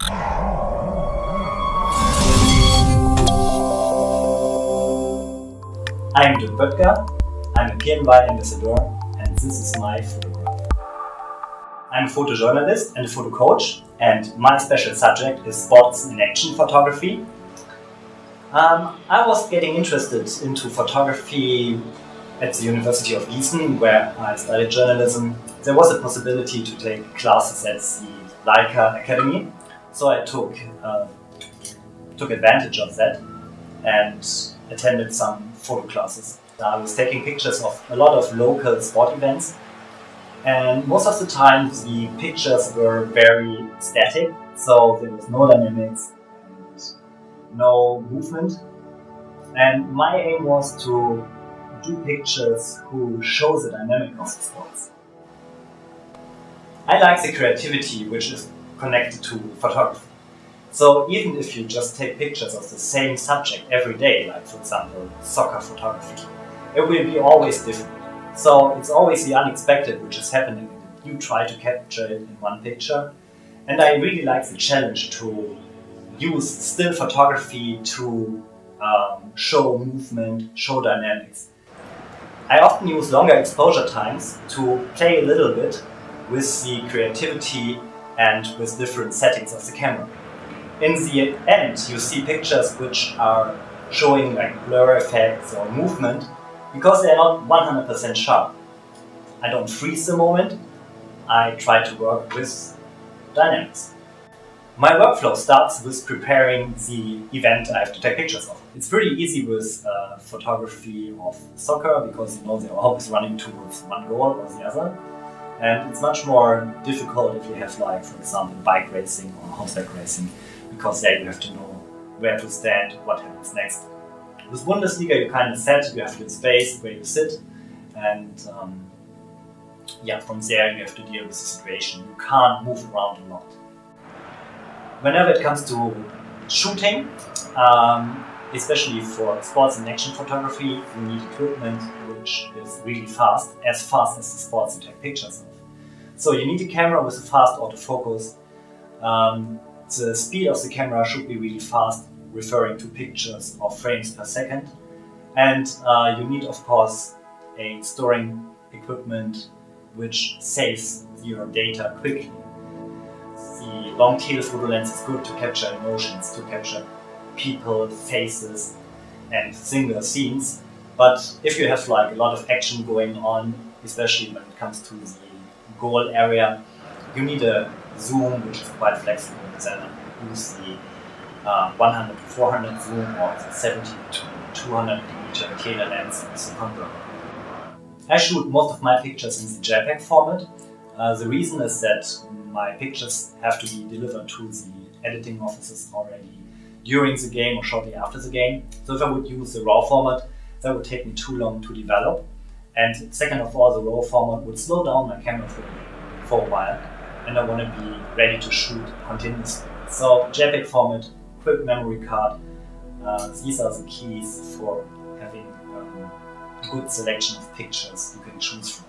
I'm Dirk Böttger, I'm a PNY Ambassador, and this is my photograph. I'm a photojournalist and a photo coach, and my special subject is sports in action photography. I was getting interested into photography at the University of Gießen, where I studied journalism. There was a possibility to take classes at the Leica Academy, so I took advantage of that and attended some photo classes. I was taking pictures of a lot of local sport events, and most of the time the pictures were very static, so there was no dynamics and no movement. And my aim was to do pictures who show the dynamic of the sports. I like the creativity which is connected to photography. So even if you just take pictures of the same subject every day, like for example soccer photography, it will be always different. So it's always the unexpected which is happening. You try to capture it in one picture. And I really like the challenge to use still photography to show movement, show dynamics. I often use longer exposure times to play a little bit with the creativity and with different settings of the camera. In the end, you see pictures which are showing like blur effects or movement because they are not 100% sharp. I don't freeze the moment, I try to work with dynamics. My workflow starts with preparing the event I have to take pictures of. It's pretty easy with photography of soccer because they're always running towards one goal or the other. And it's much more difficult if you have, like, for example, bike racing or horseback racing, because there you have to know where to stand, what happens next. With Bundesliga, you kind of set, you have your space where you sit, and from there you have to deal with the situation. You can't move around a lot. Whenever it comes to shooting, especially for sports and action photography, you need equipment which is really fast as the sports you take pictures of. So you need a camera with a fast autofocus. The speed of the camera should be really fast, referring to pictures or frames per second. And you need, of course, a storing equipment which saves your data quickly. The long tail photo lens is good to capture emotions, to capture people, faces, and single scenes. But if you have like a lot of action going on, especially when it comes to the goal area, you need a zoom which is quite flexible. Then use the 100 to 400 zoom or the 70 to 200 mm Canon lens with the converter. I shoot most of my pictures in the JPEG format. The reason is that my pictures have to be delivered to the editing offices already during the game or shortly after the game. So if I would use the RAW format, that would take me too long to develop. And second of all, the RAW format would slow down my camera for a while, and I want to be ready to shoot continuously. So JPEG format, quick memory card, these are the keys for having a good selection of pictures you can choose from.